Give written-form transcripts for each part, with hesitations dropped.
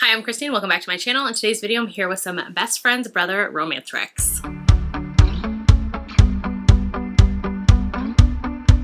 Hi, I'm Christine. Welcome back to my channel. In today's video, I'm here with some best friends brother romance recs.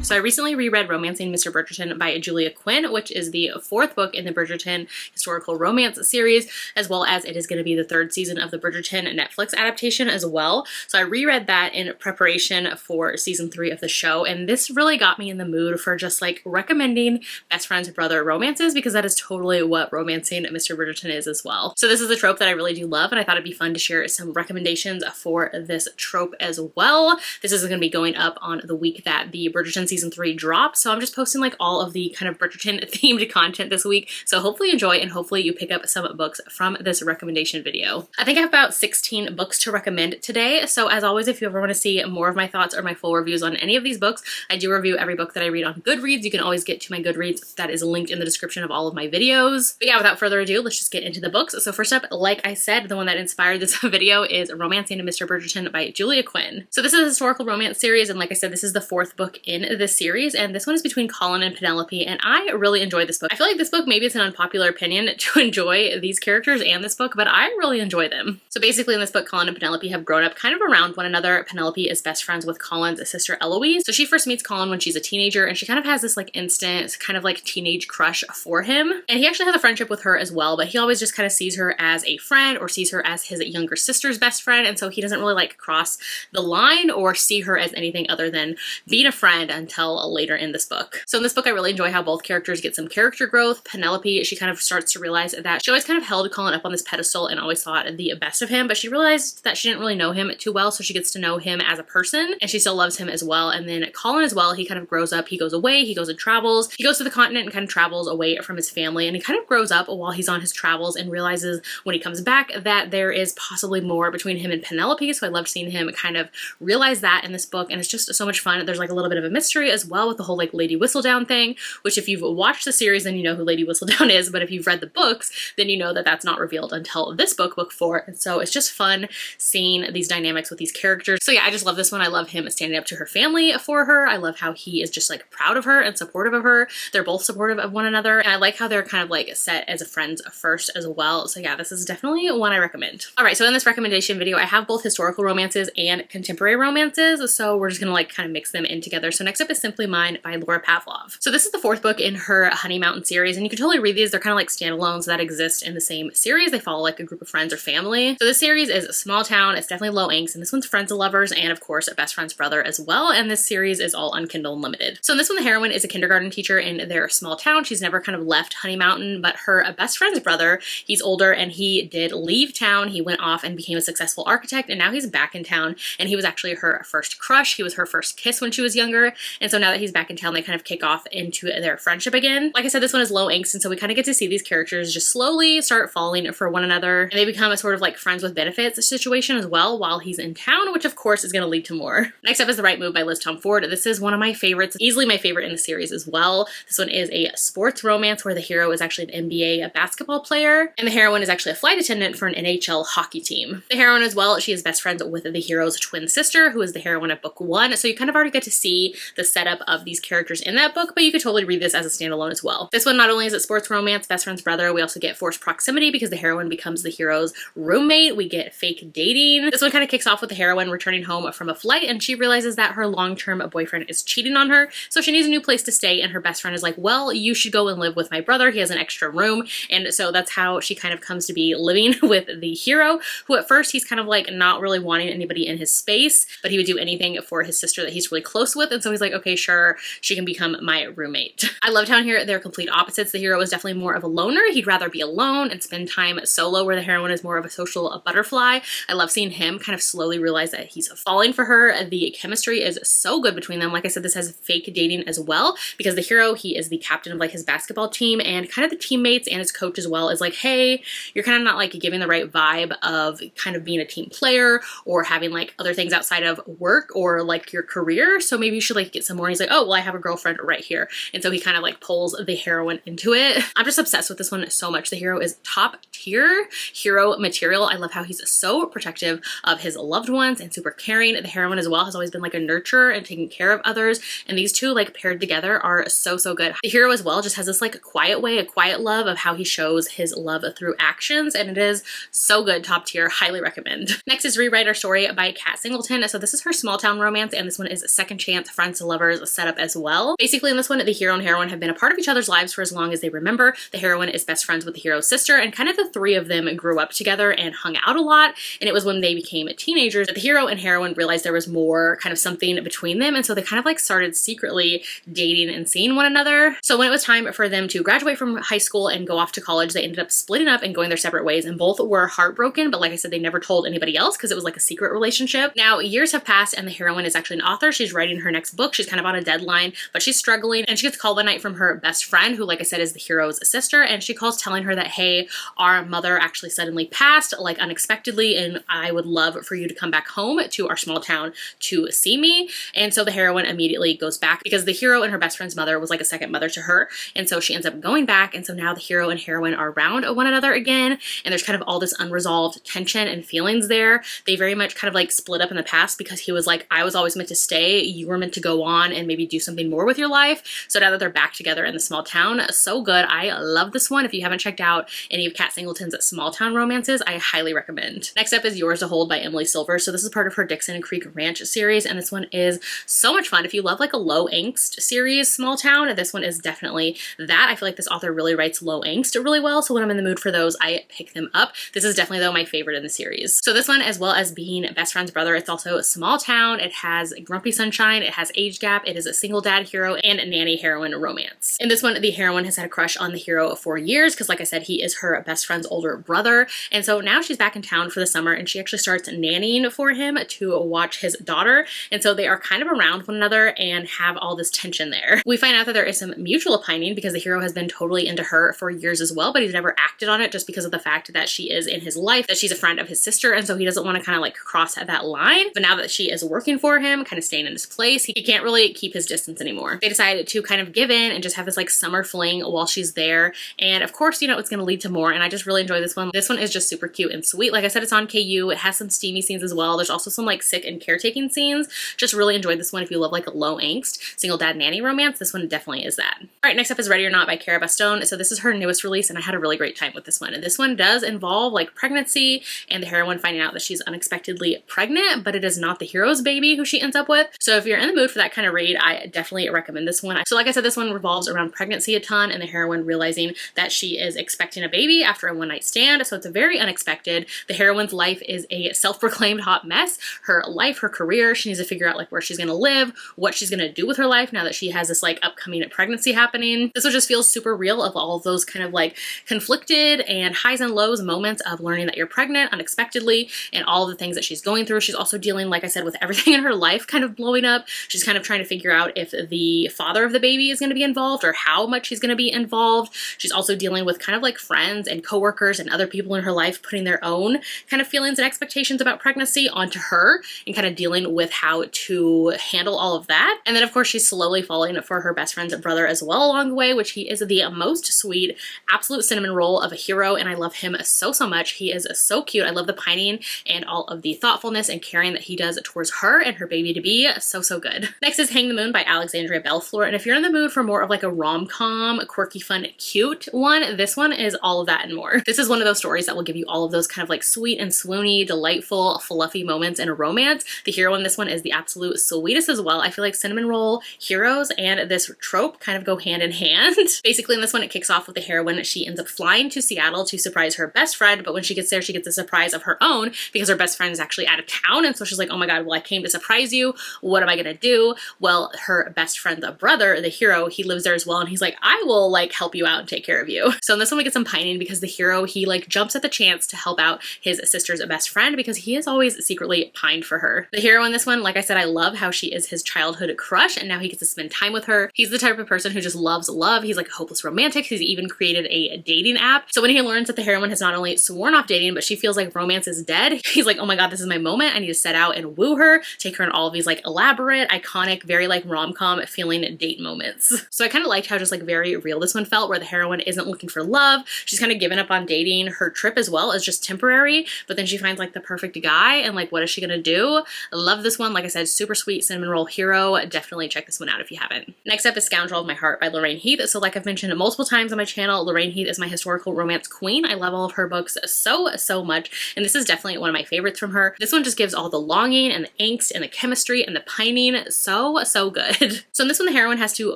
So I recently reread Romancing Mr. Burgon by Julia Quinn, which is the fourth book in the Bridgerton historical romance series, as well as it is going to be the third season of the Bridgerton Netflix adaptation as well. So I reread that in preparation for season 3 of the show, and this really got me in the mood for just like recommending best friends brother romances, because that is totally what Romancing Mr. Burgon is as well. So this is a trope that I really do love, and I thought it'd be fun to share some recommendations for this trope as well. This is going to be going up on the week that the Bridgerton season 3 drops, so I'm just posting like all of the kind of Bridgerton themed content this week, so hopefully enjoy and hopefully you pick up some books from this recommendation video. I think I have about 16 books to recommend today, so as always, if you ever want to see more of my thoughts or my full reviews on any of these books, I do review every book that I read on Goodreads. You can always get to my Goodreads, that is linked in the description of all of my videos. But yeah, without further ado, let's just get into the books. So first up, like I said, the one that inspired this video is Romancing Mr. Burgon by Julia Quinn. So this is a historical romance series, and like I said, this is the fourth book in this series, and this one is between Colin and Penelope, and I really enjoyed this book. I feel like this book, maybe it's an unpopular opinion to enjoy these characters and this book, but I really enjoy them. So basically in this book, Colin and Penelope have grown up kind of around one another. Penelope is best friends with Colin's sister Eloise. So she first meets Colin when she's a teenager, and she kind of has this like instant kind of like teenage crush for him. And he actually has a friendship with her as well, but he always just kind of sees her as a friend or sees her as his younger sister's best friend. And so he doesn't really like cross the line or see her as anything other than being a friend until later in this book. So in this book, I really enjoy how both characters get some character growth. Penelope, she kind of starts to realize that she always kind of held Colin up on this pedestal and always thought the best of him, but she realized that she didn't really know him too well, so she gets to know him as a person, and she still loves him as well. And then Colin as well, he kind of grows up, he goes away, he goes and travels, he goes to the continent and kind of travels away from his family, and he kind of grows up while he's on his travels and realizes when he comes back that there is possibly more between him and Penelope. So I loved seeing him kind of realize that in this book, and it's just so much fun. There's like a little bit of a mystery as well with the whole like Lady Whistledown thing, which if you've watched the series then you know who Lady Whistledown is, but if you've read the books then you know that that's not revealed until this book, book 4. And so it's just fun seeing these dynamics with these characters. So yeah, I just love this one. I love him standing up to her family for her. I love how he is just like proud of her and supportive of her. They're both supportive of one another, and I like how they're kind of like set as friends first as well. So yeah, this is definitely one I recommend. All right, so in this recommendation video, I have both historical romances and contemporary romances, so we're just gonna like kind of mix them in together. So next up is Simply Mine by Laura Pavlov. So this is the fourth book in her Honey Mountain series, and you can totally read these. They're kind of like standalones that exist in the same series. They follow like a group of friends or family. So this series is a small town. It's definitely low angst, and this one's friends and lovers, and of course a best friend's brother as well. And this series is all on Kindle Unlimited. So in this one, the heroine is a kindergarten teacher in their small town. She's never kind of left Honey Mountain, but her best friend's brother, he's older and he did leave town. He went off and became a successful architect, and now he's back in town, and he was actually her first crush. He was her first kiss when she was younger, and so now that he's back in town, they kind of kick off into their friendship again. Like I said, this one is low angst, and so we kind of get to see these characters just slowly start falling for one another, and they become a sort of like friends with benefits situation as well while he's in town, which of course is going to lead to more. Next up is The Right Move by Liz Tom Ford. This is one of my favorites, easily my favorite in the series as well. This one is a sports romance where the hero is actually an NBA basketball player, and the heroine is actually a flight attendant for an NHL hockey team. The heroine as well, she is best friends with the hero's twin sister, who is the heroine of book 1, so you kind of already get to see the setup of these characters in that book, but you could totally read this as a standalone as well. This one, not only is it sports romance, best friend's brother, we also get forced proximity because the heroine becomes the hero's roommate. We get fake dating. This one kind of kicks off with the heroine returning home from a flight, and she realizes that her long-term boyfriend is cheating on her, so she needs a new place to stay, and her best friend is like, well, you should go and live with my brother. He has an extra room. And so that's how she kind of comes to be living with the hero, who at first he's kind of like not really wanting anybody in his space, but he would do anything for his sister that he's really close with. And so he's like, okay, sure, she can become my roommate. I love down here, they're complete opposites. The hero is definitely more of a loner. He'd rather be alone and spend time solo, where the heroine is more of a social butterfly. I love seeing him kind of slowly realize that he's falling for her. The chemistry is so good between them. Like I said, this has fake dating as well, because the hero, he is the captain of like his basketball team, and kind of the teammates and his coach as well is like, hey, you're kind of not like giving the right vibe of kind of being a team player or having like other things outside of work or like your career, so maybe you should like meet some more. He's like, oh, well, I have a girlfriend right here. And so he kind of like pulls the heroine into it. I'm just obsessed with this one so much. The hero is top tier hero material. I love how he's so protective of his loved ones and super caring. The heroine as well has always been like a nurturer and taking care of others. And these two like paired together are so, so good. The hero as well just has this like quiet way, a quiet love of how he shows his love through actions. And it is so good, top tier, highly recommend. Next is Rewrite Our Story by Kat Singleton. So this is her small town romance, and this one is second chance friends to lovers setup as well. Basically in this one, the hero and heroine have been a part of each other's lives for as long as they remember. The heroine is best friends with the hero's sister, and kind of the three of them grew up together and hung out a lot. And it was when they became teenagers that the hero and heroine realized there was more kind of something between them. And so they kind of like started secretly dating and seeing one another. So when it was time for them to graduate from high school and go off to college, they ended up splitting up and going their separate ways. And both were heartbroken, but like I said, they never told anybody else because it was like a secret relationship. Now years have passed and the heroine is actually an author. She's writing her next book. She's kind of on a deadline, but she's struggling, and she gets a call one night from her best friend, who like I said is the hero's sister, and she calls telling her that, hey, our mother actually suddenly passed like unexpectedly, and I would love for you to come back home to our small town to see me. And so the heroine immediately goes back because the hero and her best friend's mother was like a second mother to her, and so she ends up going back. And so now the hero and heroine are around one another again, and there's kind of all this unresolved tension and feelings there. They very much kind of like split up in the past because he was like, I was always meant to stay, you were meant to go on and maybe do something more with your life. So now that they're back together in the small town, so good. I love this one. If you haven't checked out any of Kat Singleton's small town romances, I highly recommend. Next up is Yours to Hold by Emily Silver. So this is part of her Dixon Creek Ranch series, and this one is so much fun. If you love like a low angst series, small town, this one is definitely that. I feel like this author really writes low angst really well, so when I'm in the mood for those, I pick them up. This is definitely though my favorite in the series. So this one, as well as being best friend's brother, it's also a small town. It has grumpy sunshine, it has age gap, it is a single dad hero and nanny heroine romance. In this one, the heroine has had a crush on the hero for years because like I said, he is her best friend's older brother. And so now she's back in town for the summer, and she actually starts nannying for him to watch his daughter. And so they are kind of around one another and have all this tension there. We find out that there is some mutual pining because the hero has been totally into her for years as well, but he's never acted on it just because of the fact that she is in his life, that she's a friend of his sister. And so he doesn't want to kind of like cross that line. But now that she is working for him, kind of staying in his place, he can't really keep his distance anymore. They decided to kind of give in and just have this like summer fling while she's there. And of course, you know, it's going to lead to more. And I just really enjoy this one. This one is just super cute and sweet. Like I said, it's on KU. It has some steamy scenes as well. There's also some like sick and caretaking scenes. Just really enjoyed this one. If you love like a low angst single dad nanny romance, this one definitely is that. All right, next up is Ready or Not by Cara Bastone. So this is her newest release, and I had a really great time with this one. And this one does involve like pregnancy and the heroine finding out that she's unexpectedly pregnant, but it is not the hero's baby who she ends up with. So if you're in the mood for that kind of read, I definitely recommend this one. So like I said, this one revolves around pregnancy a ton and the heroine realizing that she is expecting a baby after a one-night stand. So it's very unexpected. The heroine's life is a self-proclaimed hot mess. Her life, her career, she needs to figure out like where she's gonna live, what she's gonna do with her life now that she has this like upcoming pregnancy happening. This one just feels super real of all of those kind of like conflicted and highs and lows moments of learning that you're pregnant unexpectedly and all the things that she's going through. She's also dealing, like I said, with everything in her life kind of blowing up. She's kind of trying to figure out if the father of the baby is going to be involved or how much he's going to be involved. She's also dealing with kind of like friends and coworkers and other people in her life putting their own kind of feelings and expectations about pregnancy onto her and kind of dealing with how to handle all of that. And then of course she's slowly falling for her best friend's brother as well along the way, which he is the most sweet, absolute cinnamon roll of a hero, and I love him so much. He is so cute. I love the pining and all of the thoughtfulness and caring that he does towards her and her baby to be. So good. Next is Hang the Moon by Alexandria Belfleur, and if you're in the mood for more of like a rom-com, quirky, fun, cute one, this one is all of that and more. This is one of those stories that will give you all of those kind of like sweet and swoony, delightful, fluffy moments in a romance. The hero in this one is the absolute sweetest as well. I feel like cinnamon roll heroes and this trope kind of go hand in hand. Basically in this one, it kicks off with the heroine. She ends up flying to Seattle to surprise her best friend, but when she gets there, she gets a surprise of her own because her best friend is actually out of town. And so she's like, oh my God, well, I came to surprise you. What am I gonna do? Well, her best friend, the brother, the hero, he lives there as well. And he's like, I will like help you out and take care of you. So in this one, we get some pining because the hero, he like jumps at the chance to help out his sister's best friend because he has always secretly pined for her. The hero in this one, like I said, I love how she is his childhood crush and now he gets to spend time with her. He's the type of person who just loves love. He's like a hopeless romantic. He's even created a dating app. So when he learns that the heroine has not only sworn off dating, but she feels like romance is dead, he's like, oh my God, this is my moment. I need to set out and woo her, take her on all of these like elaborate, iconic platonic, very like rom-com feeling date moments. So I kind of liked how just like very real this one felt, where the heroine isn't looking for love. She's kind of given up on dating. Her trip as well is just temporary, but then she finds like the perfect guy, and like what is she gonna do? I love this one. Like I said, super sweet cinnamon roll hero. Definitely check this one out if you haven't. Next up is Scoundrel of My Heart by Lorraine Heath. So like I've mentioned multiple times on my channel, Lorraine Heath is my historical romance queen. I love all of her books so much, and this is definitely one of my favorites from her. This one just gives all the longing and the angst and the chemistry and the pining so good. So in this one, the heroine has to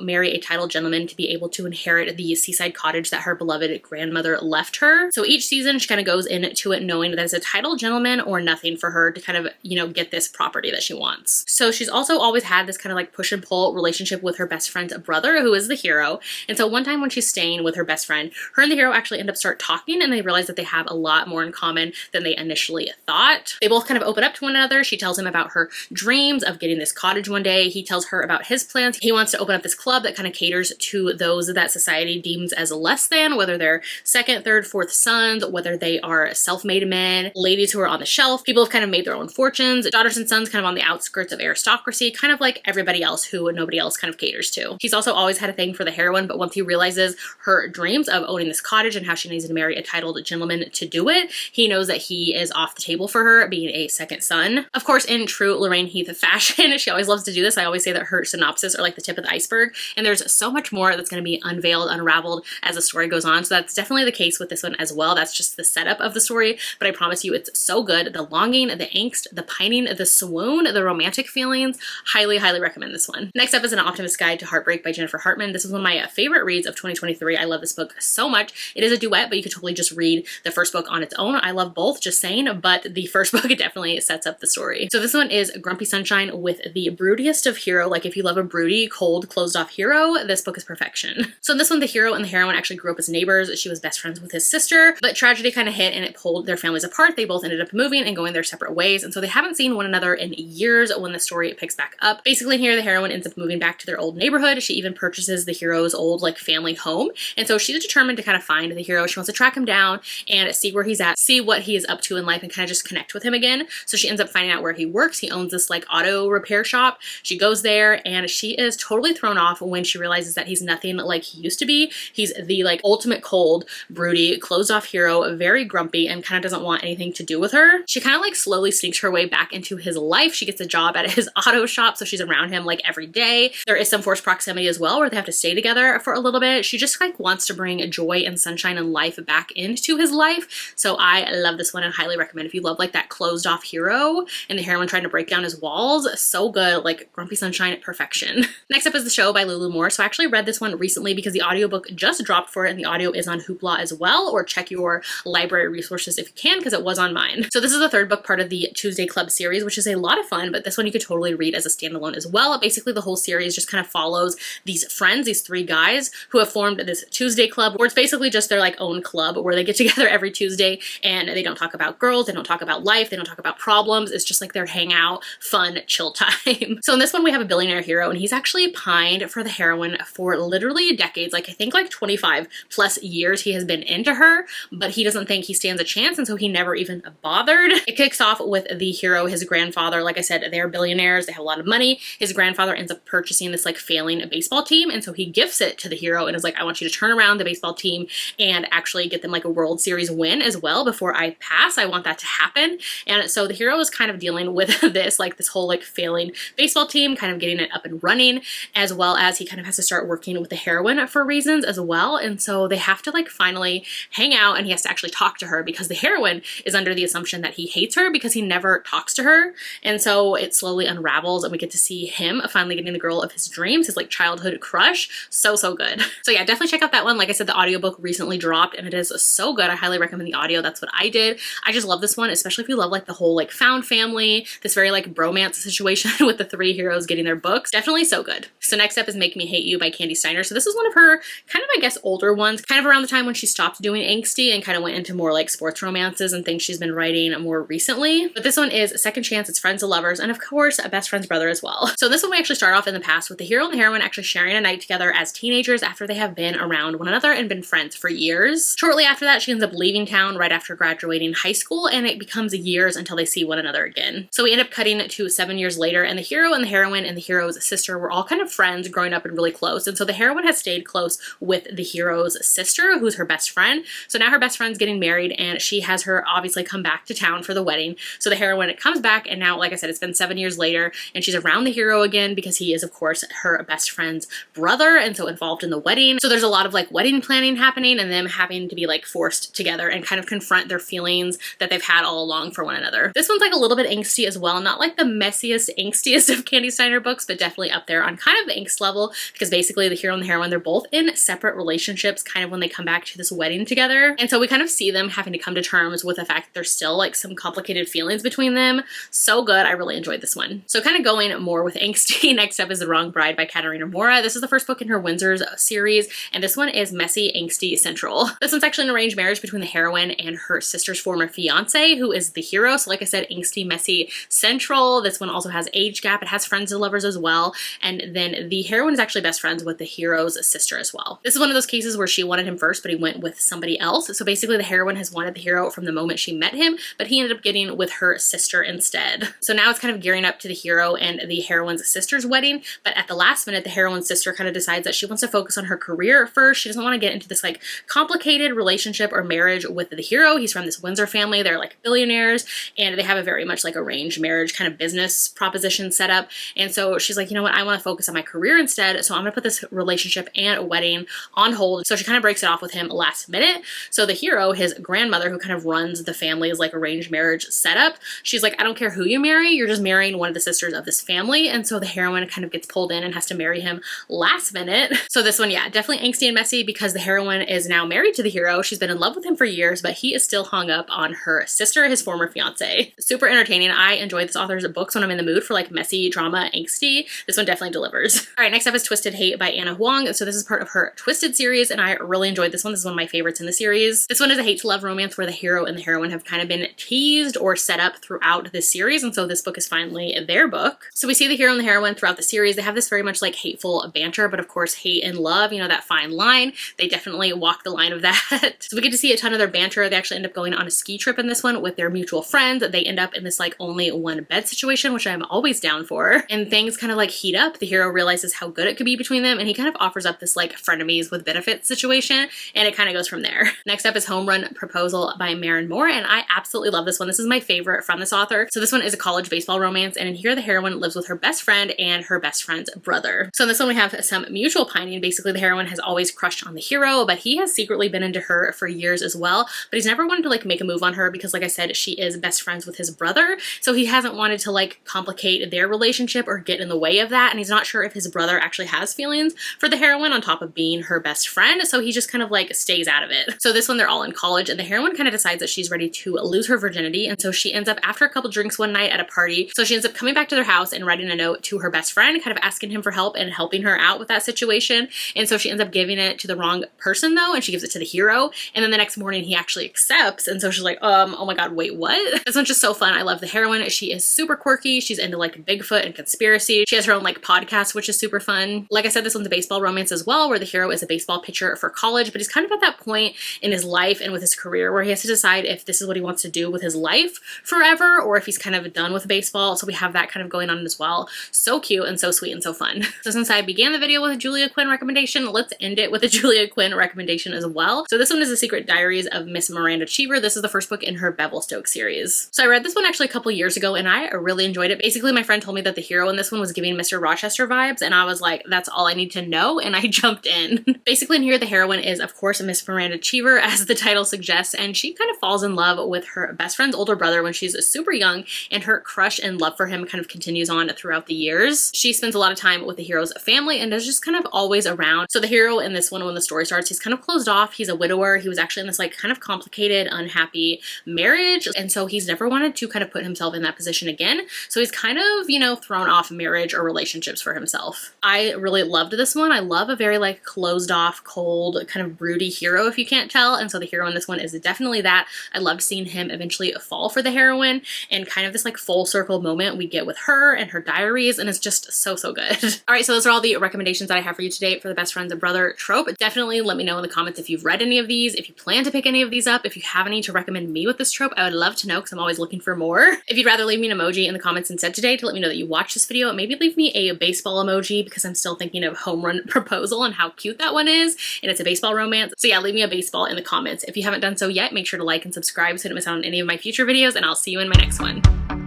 marry a titled gentleman to be able to inherit the seaside cottage that her beloved grandmother left her. So each season she kind of goes into it knowing that it's a titled gentleman or nothing for her to kind of, you know, get this property that she wants. So she's also always had this kind of like push and pull relationship with her best friend's brother, who is the hero. And so one time when she's staying with her best friend, her and the hero actually end up start talking, and they realize that they have a lot more in common than they initially thought. They both kind of open up to one another. She tells him about her dreams of getting this cottage one day. He tells her about his plans. He wants to open up this club that kind of caters to those that society deems as less than, whether they're second, third, fourth sons, whether they are self-made men, ladies who are on the shelf, people who've kind of made their own fortunes, daughters and sons kind of on the outskirts of aristocracy, kind of like everybody else who nobody else kind of caters to. He's also always had a thing for the heroine, but once he realizes her dreams of owning this cottage and how she needs to marry a titled gentleman to do it, he knows that he is off the table for her, being a second son. Of course, in true Lorraine Heath fashion, she always loves to do this. I always say that her synopsis are like the tip of the iceberg, and there's so much more that's going to be unveiled, unraveled as the story goes on. So that's definitely the case with this one as well. That's just the setup of the story, but I promise you it's so good. The longing, the angst, the pining, the swoon, the romantic feelings. Highly recommend this one. Next up is An Optimist Guide to Heartbreak by Jennifer Hartman. This is one of my favorite reads of 2023. I love this book so much. It is a duet, but you could totally just read the first book on its own. I love both, just saying, but the first book definitely sets up the story. So this one is Grumpy Sunshine with the broodiest of hero. Like if you love a broody, cold, closed off hero, this book is perfection. So in this one, the hero and the heroine actually grew up as neighbors. She was best friends with his sister, but tragedy kind of hit and it pulled their families apart. They both ended up moving and going their separate ways, and so they haven't seen one another in years when the story picks back up. Basically here, the heroine ends up moving back to their old neighborhood. She even purchases the hero's old like family home, and so she's determined to kind of find the hero. She wants to track him down and see where he's at, see what he is up to in life, and kind of just connect with him again. So she ends up finding out where he works. He owns this like auto repair shop. She goes there and she is totally thrown off when she realizes that he's nothing like he used to be. He's the like ultimate cold, broody, closed off hero, very grumpy, and kind of doesn't want anything to do with her. She kind of like slowly sneaks her way back into his life. She gets a job at his auto shop, so she's around him like every day. There is some forced proximity as well, where they have to stay together for a little bit. She just like wants to bring joy and sunshine and life back into his life. So I love this one and highly recommend if you love like that closed off hero and the heroine trying to break down his walls. So good, like Grumpy Sunshine perfection. Next up is The Show by Lulu Moore. So I actually read this one recently because the audiobook just dropped for it, and the audio is on Hoopla as well, or check your library resources if you can, because it was on mine. So this is the third book, part of the Tuesday Club series, which is a lot of fun, but this one you could totally read as a standalone as well. Basically the whole series just kind of follows these friends, these three guys who have formed this Tuesday Club, where it's basically just their like own club where they get together every Tuesday and they don't talk about girls, they don't talk about life, they don't talk about problems. It's just like their hangout, fun, chill time. So in this one we have a billionaire hero, and he's actually pined for the heroine for literally decades. Like I think like 25 plus years he has been into her, but he doesn't think he stands a chance, and so he never even bothered. It kicks off with the hero, his grandfather. Like I said, they're billionaires, they have a lot of money. His grandfather ends up purchasing this like failing baseball team, and so he gifts it to the hero and is like, I want you to turn around the baseball team and actually get them like a World Series win as well before I pass. I want that to happen. And so the hero is kind of dealing with this, like this whole like failing baseball team, kind of getting it up and running, as well as he kind of has to start working with the heroine for reasons as well. And so they have to like finally hang out, and he has to actually talk to her because the heroine is under the assumption that he hates her because he never talks to her. And so it slowly unravels, and we get to see him finally getting the girl of his dreams, his like childhood crush. So good. So yeah, definitely check out that one. Like I said, the audiobook recently dropped and it is so good. I highly recommend the audio. That's what I did. I just love this one, especially if you love like the whole like found family, this very like bromance situation with the three heroes getting their books. Definitely so good. So next up is Make Me Hate You by Candy Steiner. So this is one of her kind of, I guess, older ones, kind of around the time when she stopped doing angsty and kind of went into more like sports romances and things she's been writing more recently. But this one is Second Chance, It's Friends to Lovers, and of course a best friend's brother as well. So this one we actually start off in the past with the hero and the heroine actually sharing a night together as teenagers after they have been around one another and been friends for years. Shortly after that, she ends up leaving town right after graduating high school, and it becomes years until they see one another again. So we end up cutting to 7 years later, and the hero and the heroine heroine and the hero's sister were all kind of friends growing up and really close. And so the heroine has stayed close with the hero's sister, who's her best friend. So now her best friend's getting married and she has her obviously come back to town for the wedding. So the heroine comes back, and now, like I said, it's been 7 years later and she's around the hero again because he is, of course, her best friend's brother and so involved in the wedding. So there's a lot of like wedding planning happening and them having to be like forced together and kind of confront their feelings that they've had all along for one another. This one's like a little bit angsty as well, not like the messiest, angstiest of Candy Steiner books, but definitely up there on kind of the angst level, because basically the hero and the heroine, they're both in separate relationships kind of when they come back to this wedding together. And so we kind of see them having to come to terms with the fact that there's still like some complicated feelings between them. So good. I really enjoyed this one. So kind of going more with angsty, next up is The Wrong Bride by Katarina Mora. This is the first book in her Windsor's series, and this one is messy, angsty, central. This one's actually an arranged marriage between the heroine and her sister's former fiance, who is the hero. So like I said, angsty, messy, central. This one also has age gap. It has friends and lovers as well. And then the heroine is actually best friends with the hero's sister as well. This is one of those cases where she wanted him first, but he went with somebody else. So basically the heroine has wanted the hero from the moment she met him, but he ended up getting with her sister instead. So now it's kind of gearing up to the hero and the heroine's sister's wedding. But at the last minute, the heroine's sister kind of decides that she wants to focus on her career first. She doesn't want to get into this like complicated relationship or marriage with the hero. He's from this Windsor family. They're like billionaires and they have a very much like arranged marriage kind of business proposition set up. And so she's like, you know what? I want to focus on my career instead. So I'm going to put this relationship and wedding on hold. So she kind of breaks it off with him last minute. So the hero, his grandmother, who kind of runs the family's like arranged marriage setup, she's like, I don't care who you marry, you're just marrying one of the sisters of this family. And so the heroine kind of gets pulled in and has to marry him last minute. So this one, yeah, definitely angsty and messy because the heroine is now married to the hero. She's been in love with him for years, but he is still hung up on her sister, his former fiance. Super entertaining. I enjoy this author's books when I'm in the mood for like messy, drama, angsty. This one definitely delivers. All right, next up is Twisted Hate by Anna Huang. So this is part of her Twisted series, and I really enjoyed this one. This is one of my favorites in the series. This one is a hate to love romance where the hero and the heroine have kind of been teased or set up throughout this series, and so this book is finally their book. So we see the hero and the heroine throughout the series. They have this very much like hateful banter, but of course hate and love, you know, that fine line. They definitely walk the line of that. So we get to see a ton of their banter. They actually end up going on a ski trip in this one with their mutual friends. They end up in this like only one bed situation, which I'm always down for. And things kind of like heat up. The hero realizes how good it could be between them, and he kind of offers up this like frenemies with benefits situation, and it kind of goes from there. Next up is Home Run Proposal by Maren Moore, and I absolutely love this one. This is my favorite from this author. So this one is a college baseball romance, and in here the heroine lives with her best friend and her best friend's brother. So in this one we have some mutual pining. Basically the heroine has always crushed on the hero, but he has secretly been into her for years as well, but he's never wanted to like make a move on her because, like I said, she is best friends with his brother. So he hasn't wanted to like complicate their relationship or get in the way of that, and he's not sure if his brother actually has feelings for the heroine on top of being her best friend, so he just kind of like stays out of it. So this one they're all in college, and the heroine kind of decides that she's ready to lose her virginity, and so she ends up, after a couple drinks one night at a party, so she ends up coming back to their house and writing a note to her best friend, kind of asking him for help and helping her out with that situation. And so she ends up giving it to the wrong person though, and she gives it to the hero, and then the next morning he actually accepts, and so she's like, oh my god, wait, what? This one's just so fun. I love the heroine. She is super quirky. She's into like Bigfoot and conspiracy. She has her own like podcast, which is super fun. Like I said, this one's a baseball romance as well, where the hero is a baseball pitcher for college, but he's kind of at that point in his life and with his career where he has to decide if this is what he wants to do with his life forever, or if he's kind of done with baseball. So we have that kind of going on as well. So cute and so sweet and so fun. So since I began the video with a Julia Quinn recommendation, let's end it with a Julia Quinn recommendation as well. So this one is The Secret Diaries of Miss Miranda Cheever. This is the first book in her Bevelstoke series. So I read this one actually a couple years ago and I really enjoyed it. Basically, my friend told me that the hero in this one was giving Mr. Rochester vibes, and I was like, that's all I need to know, and I jumped in. Basically in here, the heroine is of course Miss Miranda Cheever, as the title suggests, and she kind of falls in love with her best friend's older brother when she's super young, and her crush and love for him kind of continues on throughout the years. She spends a lot of time with the hero's family and is just kind of always around. So the hero in this one, when the story starts, he's kind of closed off. He's a widower. He was actually in this like kind of complicated, unhappy marriage, and so he's never wanted to kind of put himself in that position again. So he's kind of, you know, thrown off marriage or relationships for himself. I really loved this one. I love a very like closed off, cold, kind of broody hero, if you can't tell, and so the hero in this one is definitely that. I loved seeing him eventually fall for the heroine, and kind of this like full circle moment we get with her and her diaries, and it's just so good. All right, so those are all the recommendations that I have for you today for the best friends and brother trope. Definitely let me know in the comments if you've read any of these, if you plan to pick any of these up, if you have any to recommend me with this trope. I would love to know because I'm always looking for more. If you'd rather leave me an emoji in the comments instead today to let me know that you watched this this video, maybe leave me a baseball emoji because I'm still thinking of Home Run Proposal and how cute that one is, and it's a baseball romance. So yeah, leave me a baseball in the comments. If you haven't done so yet, make sure to like and subscribe so you don't miss out on any of my future videos, and I'll see you in my next one.